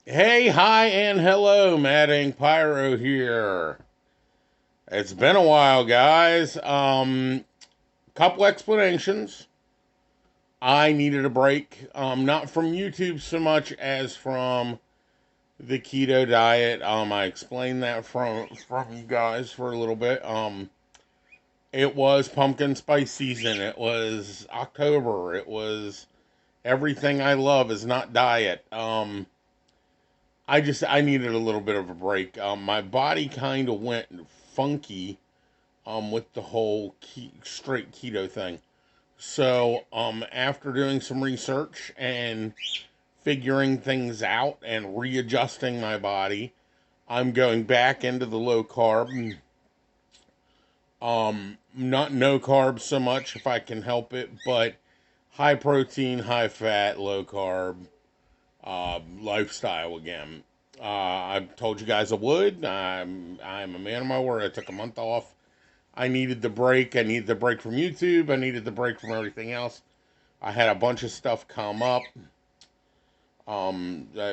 Hey, hi, and hello, Madding Pyro here. It's been a while, guys. Couple explanations. I needed a break, not from YouTube so much as from the keto diet. I explained that from you guys for a little bit. It was pumpkin spice season. It was October. It was everything I love is not diet. I needed a little bit of a break. My body kind of went funky with the whole straight keto thing. So after doing some research and figuring things out and readjusting my body, I'm going back into the low carb. Not no carbs so much if I can help it, but high protein, high fat, low carb lifestyle again. I told you guys I would. I'm a man of my word. I took a month off. I needed the break. I needed the break from YouTube. I needed the break from everything else. I had a bunch of stuff come up.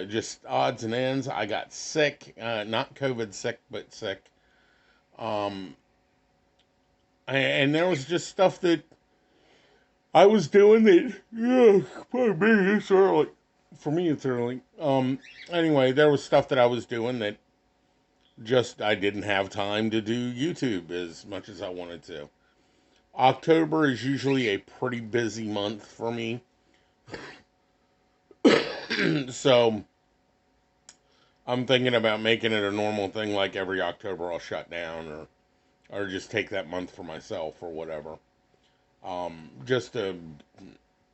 Just odds and ends. I got sick, not COVID sick, but sick. Um, and there was just stuff that I was doing that. Yeah, probably me. It's early. For me, it's early. Anyway, there was stuff that I was doing that just I didn't have time to do YouTube as much as I wanted to. October is usually a pretty busy month for me. So I'm thinking about making it a normal thing like every October I'll shut down or just take that month for myself or whatever. Just to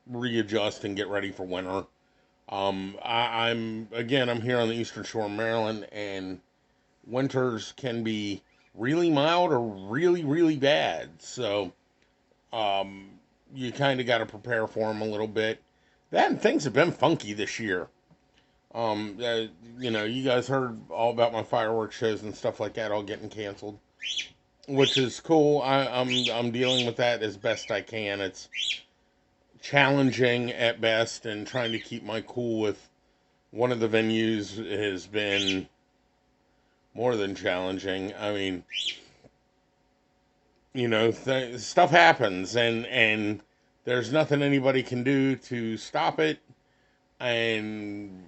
readjust and get ready for winter. I'm here on the Eastern Shore of Maryland, and winters can be really mild or really, really bad. So um, you kind of got to prepare for them a little bit. That and things have been funky this year. Um, uh, you guys heard all about my fireworks shows and stuff like that all getting canceled, which is cool. I'm dealing with that as best I can. It's challenging at best, and trying to keep my cool with one of the venues has been more than challenging. I mean, stuff happens, and there's nothing anybody can do to stop it. And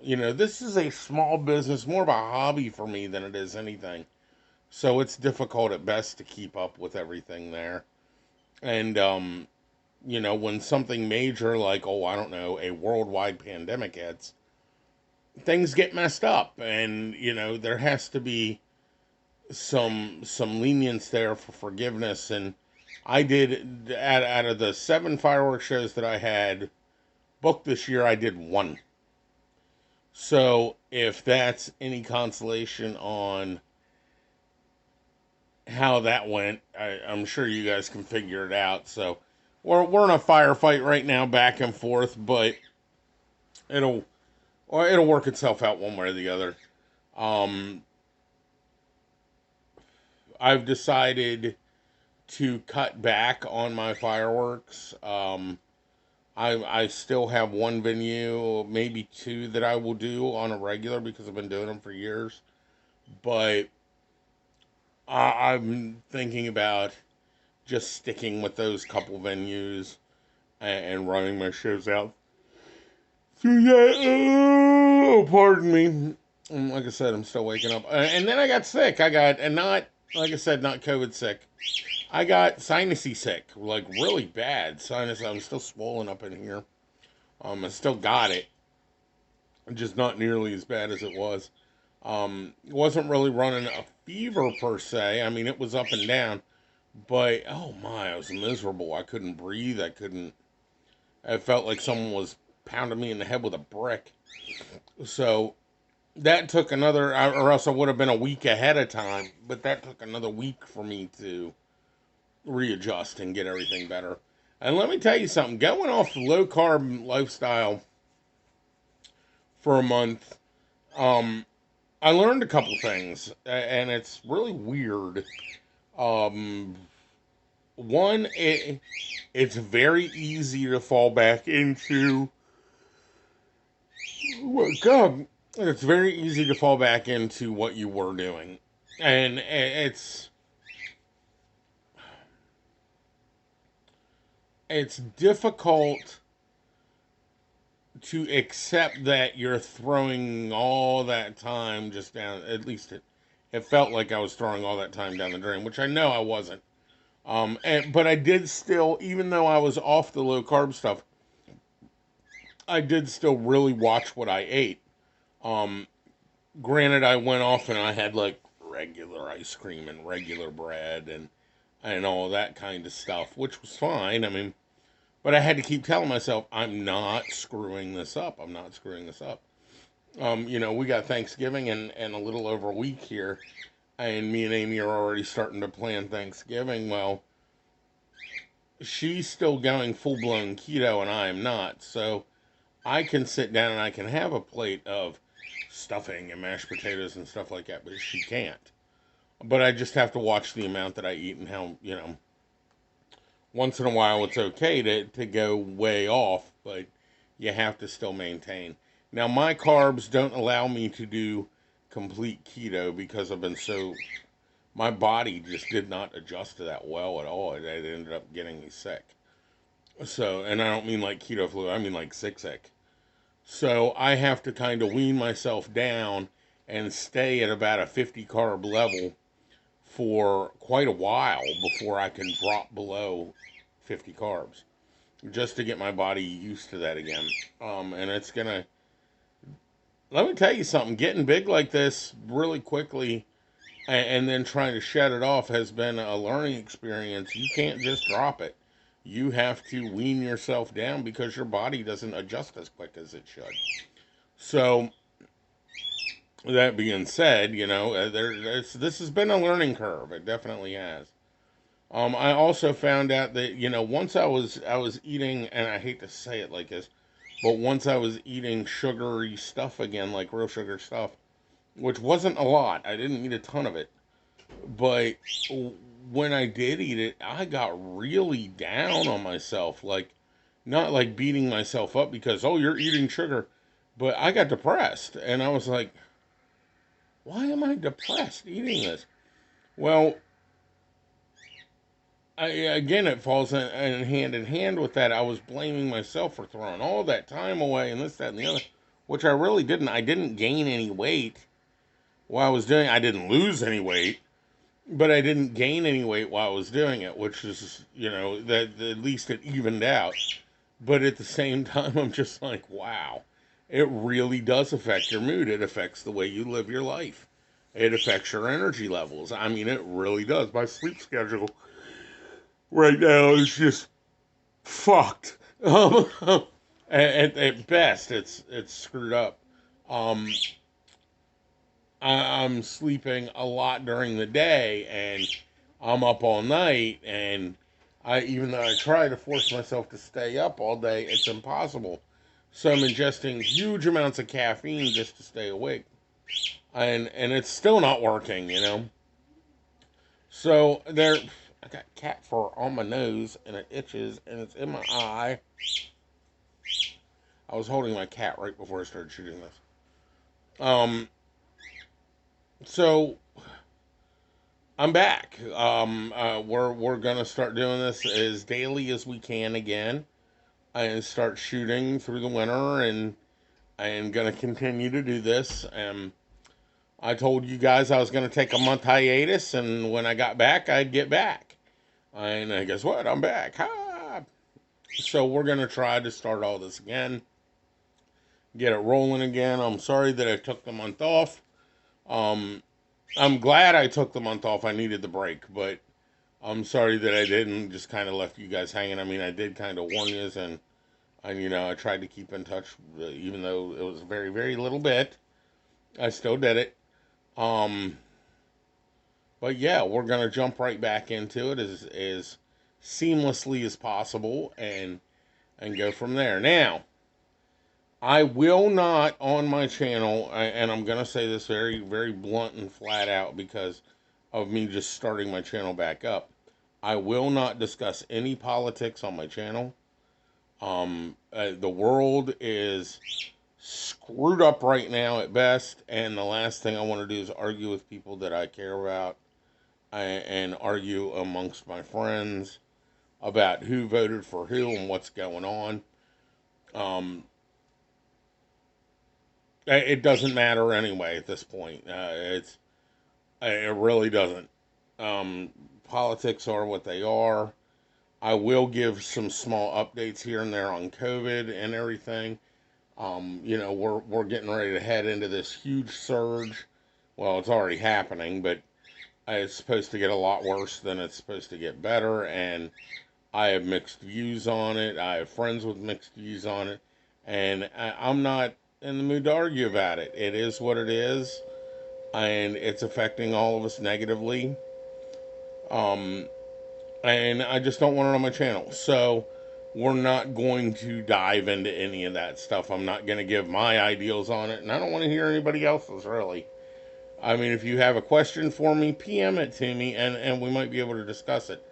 this is a small business, more of a hobby for me than it is anything. So it's difficult at best to keep up with everything there. And when something major like, oh, I don't know, a worldwide pandemic hits, things get messed up, and there has to be some lenience there for forgiveness. And I did out of the 7 fireworks shows that I had booked this year, I did one. So if that's any consolation on how that went, I'm sure you guys can figure it out. So we're in a firefight right now, back and forth, but it'll it'll work itself out one way or the other. Um, I've decided to cut back on my fireworks. I still have one venue, maybe two that I will do on a regular because I've been doing them for years. But I'm thinking about just sticking with those couple venues and running my shows out through that. Oh, pardon me. Like I said, I'm still waking up. And then I got sick. And not, like I said, not COVID sick. I got sinusy sick, like really bad sinus. I'm still swollen up in here. I still got it, just not nearly as bad as it was. Wasn't really running a fever per se. I mean, it was up and down, but oh my, I was miserable. I couldn't breathe. I couldn't. I felt like someone was pounding me in the head with a brick. So that took another, or else I would have been a week ahead of time. But that took another week for me to readjust and get everything better. And let me tell you something, going off the low carb lifestyle for a month, um, I learned a couple things, and it's really weird. Um, One, it's very easy to fall back into, oh God, it's very easy to fall back into what you were doing. And it's difficult to accept that you're throwing all that time just down. At least it felt like I was throwing all that time down the drain, which I know I wasn't. But I did still, even though I was off the low carb stuff, I did still really watch what I ate. Um, Granted, I went off and I had like regular ice cream and regular bread and all that kind of stuff, which was fine. I mean, but I had to keep telling myself, I'm not screwing this up. I'm not screwing this up. We got Thanksgiving and a little over a week here, and me and Amy are already starting to plan Thanksgiving. Well, she's still going full blown keto, and I am not. So I can sit down and I can have a plate of stuffing and mashed potatoes and stuff like that, but she can't. But I just have to watch the amount that I eat and how, once in a while it's okay to go way off, but you have to still maintain. Now, my carbs don't allow me to do complete keto because I've been so. My body just did not adjust to that well at all. It ended up getting me sick. So, and I don't mean like keto flu, I mean like sick. So, I have to kind of wean myself down and stay at about a 50 carb level for quite a while before I can drop below 50 carbs just to get my body used to that again. And it's gonna, let me tell you something, getting big like this really quickly and then trying to shut it off has been a learning experience. You can't just drop it. You have to wean yourself down because your body doesn't adjust as quick as it should. So, that being said, this has been a learning curve. It definitely has. I also found out that once I was eating, and I hate to say it like this, but once I was eating sugary stuff again, like real sugar stuff, which wasn't a lot. I didn't eat a ton of it, but when I did eat it, I got really down on myself, like not like beating myself up because oh you're eating sugar, but I got depressed, and I was like, why am I depressed eating this? Well, again, it falls in hand with that. I was blaming myself for throwing all that time away and this, that, and the other, which I really didn't. I didn't gain any weight while I was doing it. I didn't lose any weight, but I didn't gain any weight while I was doing it, which is, that at least it evened out. But at the same time, I'm just like, wow, it really does affect your mood. It affects the way you live your life. It affects your energy levels. I mean, it really does. My sleep schedule right now is just fucked. At best, it's screwed up. Um, I'm sleeping a lot during the day, and I'm up all night. And even though I try to force myself to stay up all day, it's impossible. So I'm ingesting huge amounts of caffeine just to stay awake, and it's still not working. So I got cat fur on my nose, and it itches, and it's in my eye. I was holding my cat right before I started shooting this. Um, so I'm back. We're gonna start doing this as daily as we can again, and start shooting through the winter, and I am gonna continue to do this. I told you guys I was gonna take a month hiatus, and when I got back, I'd get back. And guess what? I'm back. Ha! So we're gonna try to start all this again, get it rolling again. I'm sorry that I took the month off. Um, I'm glad I took the month off. I needed the break, but I'm sorry that I didn't just kind of left you guys hanging. I mean, I did kind of warn you, and I tried to keep in touch, even though it was very, very little bit. I still did it. Um, but yeah, we're gonna jump right back into it as seamlessly as possible, and go from there. Now, I will not on my channel, and I'm gonna say this very, very blunt and flat out because of me just starting my channel back up. I will not discuss any politics on my channel. The world is screwed up right now at best, and the last thing I want to do is argue with people that I care about and argue amongst my friends about who voted for who and what's going on. Um, it doesn't matter anyway at this point. It really doesn't. Um, Politics are what they are. I will give some small updates here and there on COVID and everything. We're getting ready to head into this huge surge. Well, it's already happening, but it's supposed to get a lot worse than it's supposed to get better, and I have mixed views on it. I have friends with mixed views on it, and I'm not in the mood to argue about it. It is what it is, and it's affecting all of us negatively. Um, and I just don't want it on my channel. So we're not going to dive into any of that stuff. I'm not going to give my ideals on it, and I don't want to hear anybody else's, really. I mean, if you have a question for me, PM it to me, and we might be able to discuss it.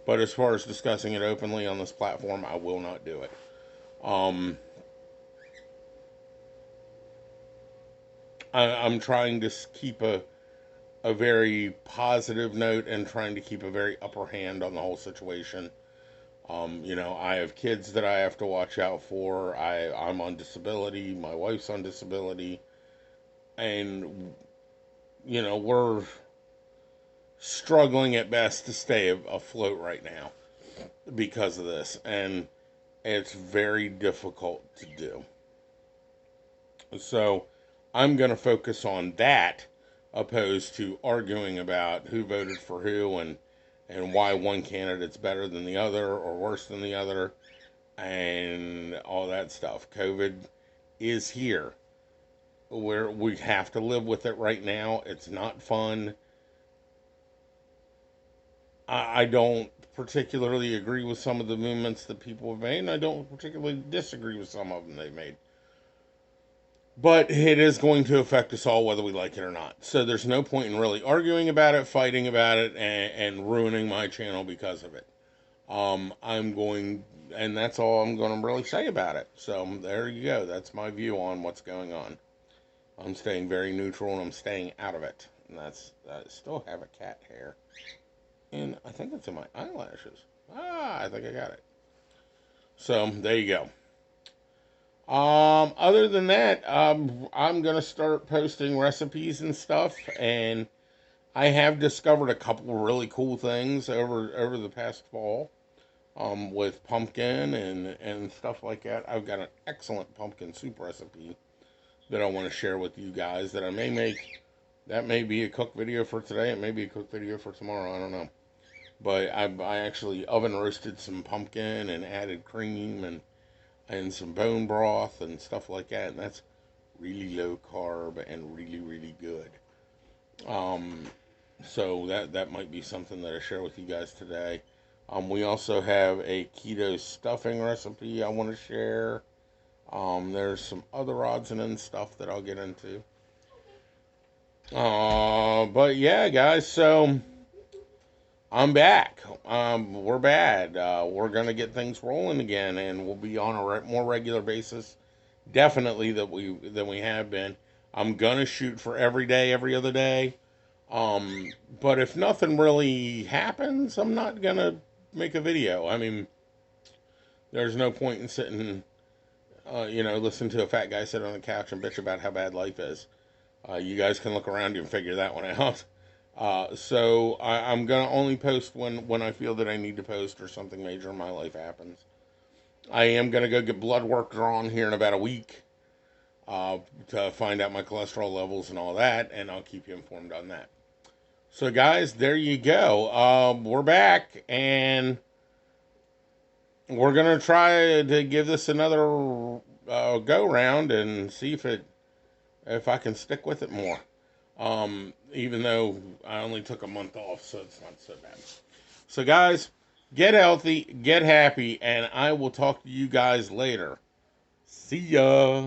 But as far as discussing it openly on this platform, I will not do it. Um, I'm trying to keep a very positive note and trying to keep a very upper hand on the whole situation. I have kids that I have to watch out for. I'm on disability. My wife's on disability. And, we're struggling at best to stay afloat right now because of this. And it's very difficult to do. So I'm going to focus on that opposed to arguing about who voted for who and why one candidate's better than the other or worse than the other and all that stuff. COVID is here. We have to live with it right now. It's not fun. I don't particularly agree with some of the movements that people have made, and I don't particularly disagree with some of them they've made. But it is going to affect us all whether we like it or not. So there's no point in really arguing about it, fighting about it, and ruining my channel because of it. And that's all I'm going to really say about it. So there you go. That's my view on what's going on. I'm staying very neutral and I'm staying out of it. And I still have a cat hair. And I think it's in my eyelashes. I think I got it. So there you go. Other than that, I'm gonna start posting recipes and stuff, and I have discovered a couple of really cool things over the past fall, with pumpkin and stuff like that. I've got an excellent pumpkin soup recipe that I want to share with you guys that I may make. That may be a cook video for today. It may be a cook video for tomorrow. I don't know. But I actually oven roasted some pumpkin and added cream and some bone broth and stuff like that, and that's really low carb and really really good. Um, so that might be something that I share with you guys today. We also have a keto stuffing recipe I want to share. There's some other odds and ends stuff that I'll get into. But yeah, guys, so I'm back. We're bad. We're gonna get things rolling again, and we'll be on a more regular basis. Definitely than we have been. I'm gonna shoot for every day, every other day. But if nothing really happens, I'm not gonna make a video. I mean, there's no point in sitting, listen to a fat guy sit on the couch and bitch about how bad life is. You guys can look around you and figure that one out. So I'm gonna only post when I feel that I need to post or something major in my life happens. I am gonna go get blood work drawn here in about a week, to find out my cholesterol levels and all that, and I'll keep you informed on that. So guys, there you go. We're back, and we're gonna try to give this another go round and see if I can stick with it more. Even though I only took a month off, so it's not so bad. So guys, get healthy, get happy, and I will talk to you guys later. See ya.